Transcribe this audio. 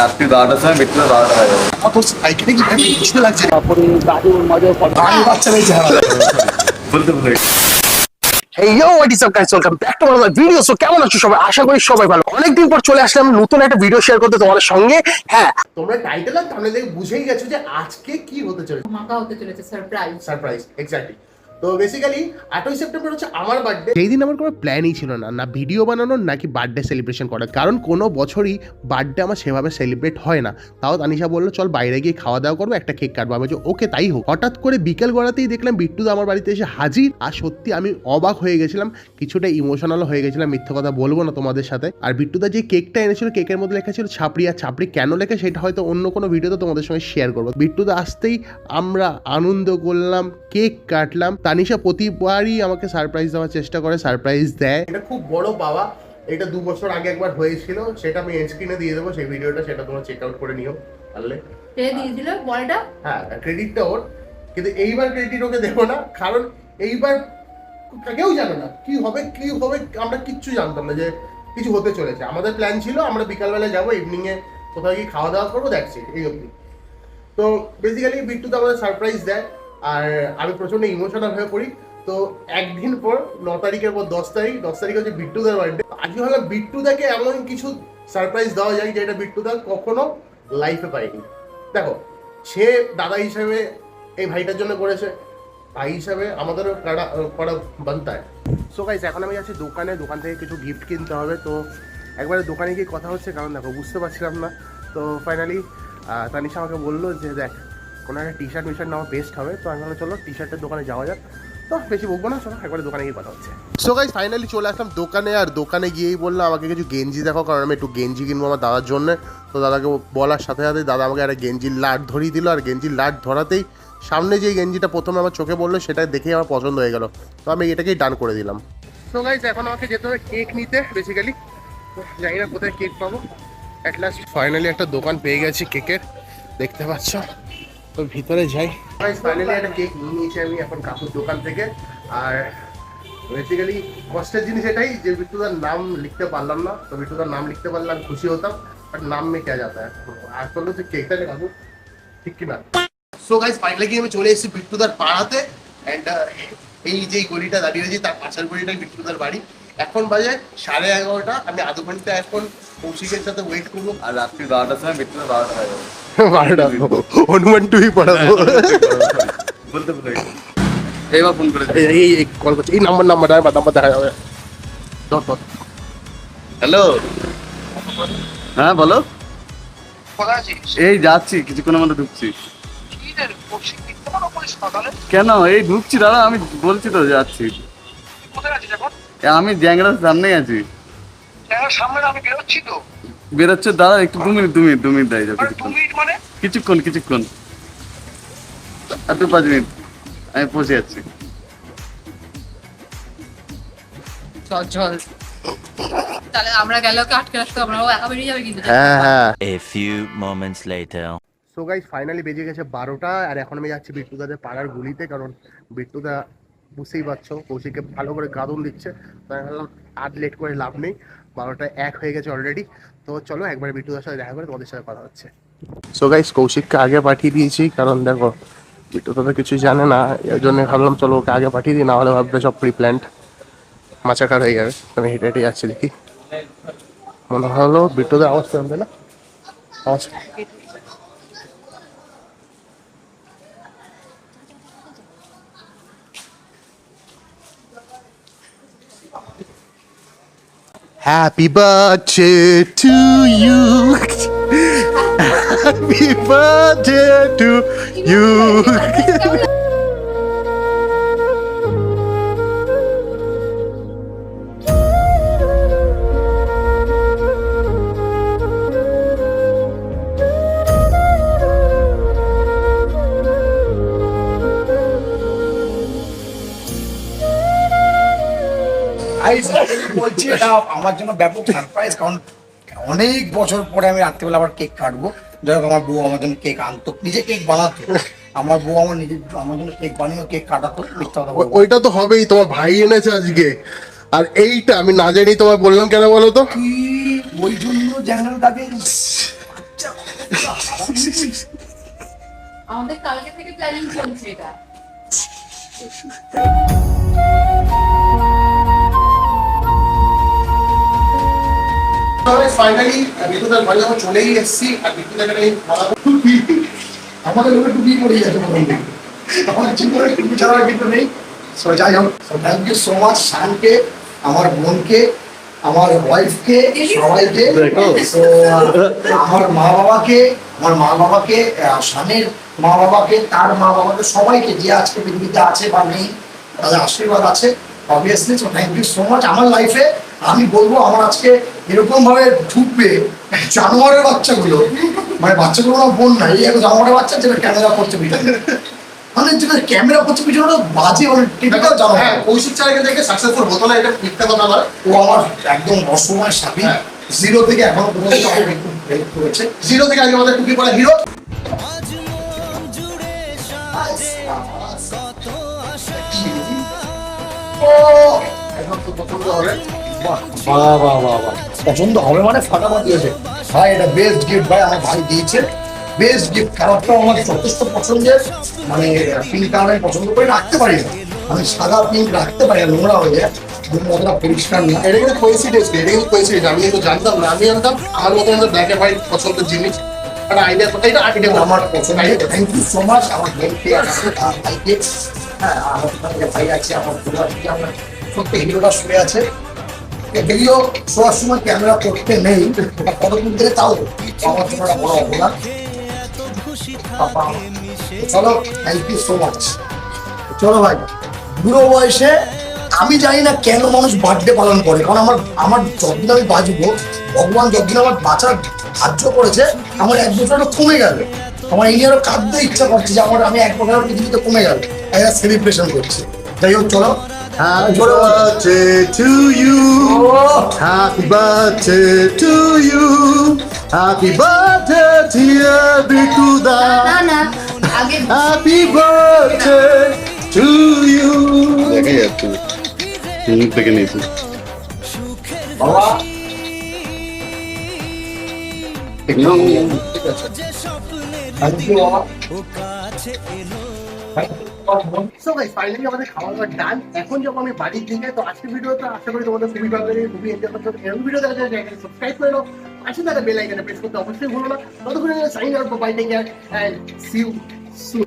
রাত্রি 12টার সময় বিট্টুদা 12টা হয়ে যাবে। সাইকেলে কি বুঝতে লাগছে তারপরে দাদুর মাঝে বাচ্চা রয়েছে বলতে বলে Hey yo, what is up guys? Welcome back to another video. So কেমন আছো সবাই? আশা করি সবাই ভালো। অনেকদিন পর চলে আসলাম নতুন একটা ভিডিও শেয়ার করতে তোমাদের সঙ্গে। হ্যাঁ, তোমরা টাইটেল আর থাম্বনেল দেখে বুঝেই গেছো যে আজকে কি হতে চলেছে। মাকা হতে চলেছে সারপ্রাইজ এক্স্যাক্টলি। তো বেসিক্যালি 8ই সেপ্টেম্বর হচ্ছে আমার বার্থডে। সেই দিন আমার কোনো প্ল্যানই ছিল না ভিডিও বানানোর নাকি বার্থডে সেলিব্রেশন করার, কারণ কোনো বছরই বার্থডে আমার সেভাবে সেলিব্রেট হয় না। তাও তানিশা বললো চল বাইরে গিয়ে খাওয়া দাওয়া করবো, একটা কেক কাটবো। আমি বলছি ওকে তাই হোক। হঠাৎ করে বিকেল গড়াতেই দেখলাম বিট্টুদা আমার বাড়িতে এসে হাজির, আর সত্যি আমি অবাক হয়ে গেছিলাম, কিছুটা ইমোশনালও হয়ে গেছিলাম, মিথ্যে কথা বলবো না তোমাদের সাথে। আর বিট্টুদা যে কেকটা এনেছিল কেকের মধ্যে লেখা ছিল ছাপড়ি, আর ছাপড়ি কেন লেখা সেটা হয়তো অন্য কোনো ভিডিওতে তোমাদের সঙ্গে শেয়ার করবো। বিট্টুদা আসতেই আমরা আনন্দ করলাম, কেক কাটলাম। তানিশা প্রতিবারই আমাকে সারপ্রাইজ দেওয়ার চেষ্টা করে, সারপ্রাইজ দেয়। এটা খুব বড় পাওয়া। এটা 2 বছর আগে একবার হয়েছিল, সেটা আমি এন্ড স্ক্রিনে দিয়ে দেবো সেই ভিডিওটা, সেটা তোমরা চেক আউট করে নিও। পারলে কে দিয়েছিল বলটা? হ্যাঁ, ক্রেডিটটা ওর, কিন্তু এইবার ক্রেডিট ওকে দেবো না, কারণ এইবার কেউ জানে না কি হবে আমরা কিচ্ছু জানতাম না যে কিছু হতে চলেছে। আমাদের প্ল্যান ছিল আমরা বিকালবেলা যাবো, ইভিনিং এ কোথাও গিয়ে খাওয়া দাওয়া করবো, দ্যাটস ইট, এই অবধি। তো বেসিক্যালি বিট্টুদা আমাদের সারপ্রাইজ দেয়, আর আমি প্রচন্ড ইমোশনাল হয়ে পড়ি। তো একদিন পর 9 তারিখের পর 10 তারিখ হচ্ছে বিট্টুদার বার্থডে। আজকে হলো বিট্টুদাকে এমন কিছু সারপ্রাইজ দেওয়া যায় যেটা বিট্টুদা কখনো লাইফে পায়নি। দেখো, সে দাদা হিসেবে এই ভাইটার জন্য করেছে, ভাই হিসাবে আমাদেরও করা বানতা হয়। সো গাইস, এখন আমি যাচ্ছি দোকান থেকে কিছু গিফট কিনতে হবে। তো একবারে দোকানে গিয়ে কথা হচ্ছে, কারণ দেখো বুঝতে পারছিলাম না। তো ফাইনালি তানিশা আমাকে বললো যে দেখ কোনো একটা টি শার্ট নেওয়া বেস্ট হবে। তো আমি বললাম চলো টি শার্টের দোকানে যাওয়া যাক। তো বেশি বকবো না, চলো একবারে দোকানে গিয়ে কথা হচ্ছে। সো গাইস, ফাইনালি চলে আসলাম দোকানে, আর দোকানে গিয়েই বললাম আমাকে কিছু গেঞ্জি দেখো, কারণ আমি একটু গেঞ্জি কিনবো আমার দাদার জন্য। তো দাদাকে বলার সাথে সাথেই দাদা আমাকে একটা গেঞ্জির লাট ধরিয়ে দিল, আর গেঞ্জির লাট ধরাতেই সামনে যে গেঞ্জিটা প্রথমে আমার চোখে পড়লো সেটা দেখেই আমার পছন্দ হয়ে গেল। তো আমি এটাকেই ডান করে দিলাম। সো গাইস, এখন আমাকে যেতে হবে কেক নিতে বেসিক্যালি। জানি না কোথায় কেক পাবো। অ্যাট লাস্ট ফাইনালি একটা দোকান পেয়ে গেছি কেকের, দেখতে পাচ্ছ। তো ভিতরে যাই। ফাইনালি একটা কেক নিয়ে নিয়েছি আমি এখন কাকুর দোকান থেকে। আর বেসিক্যালি কষ্টের জিনিস এটাই যে বিট্টুদার নাম লিখতে পারলাম না। তো বিট্টুদার নাম লিখতে পারলাম খুশি হতাম, বাট নাম মে কে যাতা হ্যায়। আর করলো যে কেকটা নে কাকু, ঠিক কি না? সো গাইস, ফাইনালি আমি চলে এসেছি বিট্টুদার পাড়াতে। অ্যান্ড এই যে গলিটা দাঁড়িয়ে রয়েছে তার পাশের গলিটাই বিট্টুদার বাড়ি। এখন বাজে 11:30। আমি আধ ঘন্টা এখন কৌশিকের সাথে ওয়েট করবো। আর রাত্রি 12টার সময় বিট্টুদা 12টা হয়ে যাবে। 12টা হনুমান টুই পড়াবো বলতে বলে এইবার ফোন করে এই কল করছে, এই নাম্বার দেখা যাবে। হ্যালো, হ্যাঁ বলো। এই যাচ্ছি, কিছুক্ষণের মধ্যে ঢুকছি। কেন এই ঢুকছি দাদা, আমি বলছি তো যাচ্ছি। আমি জ্যাংরার সামনেই আছি। বেরোচ্ছে দাদা, একটু 2 মিনিট দাঁড়িয়ে যাবো। কিছুক্ষণ আর 2-5 মিনিট আমি পৌঁছে যাচ্ছি। চল তাহলে আমরা গেলেও আটকে রাখতে আমরা একা বেরিয়ে যাবে কিন্তু। হ্যাঁ। A few moments later. So guys, finally বেজে গেছে 12টা, আর এখন আমি যাচ্ছি বিট্টুদাদের পাড়ার গলিতে, কারণ বিট্টুদা বুঝতেই পারছো কৌশিককে ভালো করে গাদন দিচ্ছে। তো আমি ভাবলাম আর লেট করে লাভ নেই, 12টা 1 হয়ে গেছে অলরেডি। তো চলো একবার বিট্টুদার সাথে দেখা করে তোমাদের সাথে কথা হচ্ছে। সো গাইস, কৌশিককে আগে পাঠিয়ে দিয়েছি, কারণ দেখো বিট্টুদা তো কিছুই জানে না, এর জন্য ভাবলাম চলো ওকে আগে পাঠিয়ে দিই, না হলে ভাববে সব প্রি প্ল্যান্ড, মাচাকার হয়ে যাবে। আমি হেঁটে যাচ্ছি, দেখি মনে হলো বিট্টুদার আওয়াজ শুনবে না। আওয়াজ Happy birthday to you. Happy birthday to you. বলছি এটা আমার জন্য ব্যাপক সারপ্রাইজ, কারণ অনেক বছর পরে আমি রাত্রিবেলা আবার কেক কাটবো। যাই হোক, আমার বউ আমার জন্য কেক আনতো, নিজে কেক বানাতো। আমার বউ আমার জন্য কেক বানিয়ে কেক কাটাতো। ওইটা তো হবেই, তোমার ভাই এনেছে আজকে। আর এইটা আমি না জানি তোমায় বললাম কেন বলো তো? ওই জন্য জ্যাংরার দাগে আমাদের কালকে থেকে প্ল্যানিং চলছে এটা। ফাইনালি বিদ্যুতের বাড়ি আমরা চলেই এসেছি আর বিদ্যুতের আমাদের লোকের টুপি পড়ে যাচ্ছে প্রথম দিন, আমার জীবনে টুপি ছাড়া কিন্তু নেই। সো যাই হোক, থ্যাংক ইউ সো মাচ শানকে, আমার বোনকে, আমার ওয়াইফকে, সবাইকে। So, আমার মা বাবাকে, শানের মা বাবাকে, তার মা বাবাকে, সবাইকে যে আজকে পৃথিবীতে আছে বা নেই, তাদের আশীর্বাদ আছে obviously. So thank you so much. আমার লাইফে আমি বলবো আমার আজকে এরকম ভাবে ঢুকবে জানোয়ারের বাচ্চাগুলো, মানে বাচ্চাগুলো আমার বোন না, এই একটা জানোয়ারের বাচ্চা যেটা ক্যামেরা করছে পিছনে, মানে যেটা ক্যামেরা করছে পিছনে ওটা বাজে, মানে টিপিক্যাল জানোয়ার। হ্যাঁ, কৌশিক চারাকে দেখে সাকসেসফুল হতো না, এটা মিথ্যা কথা নয়। ও আমার একদম অসময় সাথী, জিরো থেকে এখনো পর্যন্ত আমাকে একটু হেল্প করেছে। জিরো থেকে আগে আমাদের টুপি পরা হিরো। পছন্দ হবে মানে ফাটাফাটি হয়েছে ভাই, এটা বেস্ট গিফট ভাই, আমার ভাই দিয়েছে বেস্ট গিফট। কালারটাও আমার যথেষ্ট পছন্দের, মানে পিঙ্ক কালার আমি পছন্দ করে রাখতে পারি না, আমি সাদা পিঙ্ক রাখতে পারি না, নোংরা হয়ে যায়, অতটা পরিষ্কার না। এটা কিন্তু কোইন্সিডেন্স, এটা কিন্তু কোইন্সিডেন্স, আমি কিন্তু জানতাম না। আমি জানতাম আমার মতো আমাদের ব্ল্যাক এন্ড হোয়াইট পছন্দের জিনিস, একটা আইডিয়া, এটা আইডিয়া আমার পছন্দ। থ্যাংক ইউ সো মাচ আমার বোনকে, আমার ভাইকে, হ্যাঁ আমার সঙ্গে ভাই আছে, আমার বোন আছে, আমার সত্যি হিরোটা শুয়ে আছে। যদিও শোয়ার সময় ক্যামেরা করতে নেই, ফটো তুলতে তাও আমার জন্য একটা বড় অবদান। চলো, থ্যাংক ইউ সো মাচ। চলো ভাই, বুড়ো বয়সে আমি জানি না কেন মানুষ বার্থডে পালন করে, কারণ আমার যতদিন আমি বাঁচবো, ভগবান যতদিন আমার বাঁচার সাহায্য করেছে, আমার এক বছর কমে গেল, আমার এই নিয়ে আরো কাঁদতে ইচ্ছা করছে যে আমি এক বছর পৃথিবীতে কমে গেল, একটা সেলিব্রেশন করছি। যাই হোক চলো, Happy birthday to you. Happy birthday to you. Happy birthday dear Bituda. না আগে Happy birthday to you. দেখে যাচ্ছে মুখ থেকে নিয়েছি। বাবা থ্যাংক ইউ বাবা। So guys, finally আমাদের খাওয়া দাওয়া ডান। এখন যখন আমি বাড়ির দিকে, তো আজকের ভিডিওটা আশা করি তোমাদের খুবই ভালো লাগে, খুবই এনজয় করছো। এরকম ভিডিও দেখার জন্য চ্যানেলকে সাবস্ক্রাইব করে নাও, পাশে থাকা বেল আইকনে প্রেস করতে অবশ্যই ভুলো না। ততক্ষণ sign out, bye, take care and see you soon.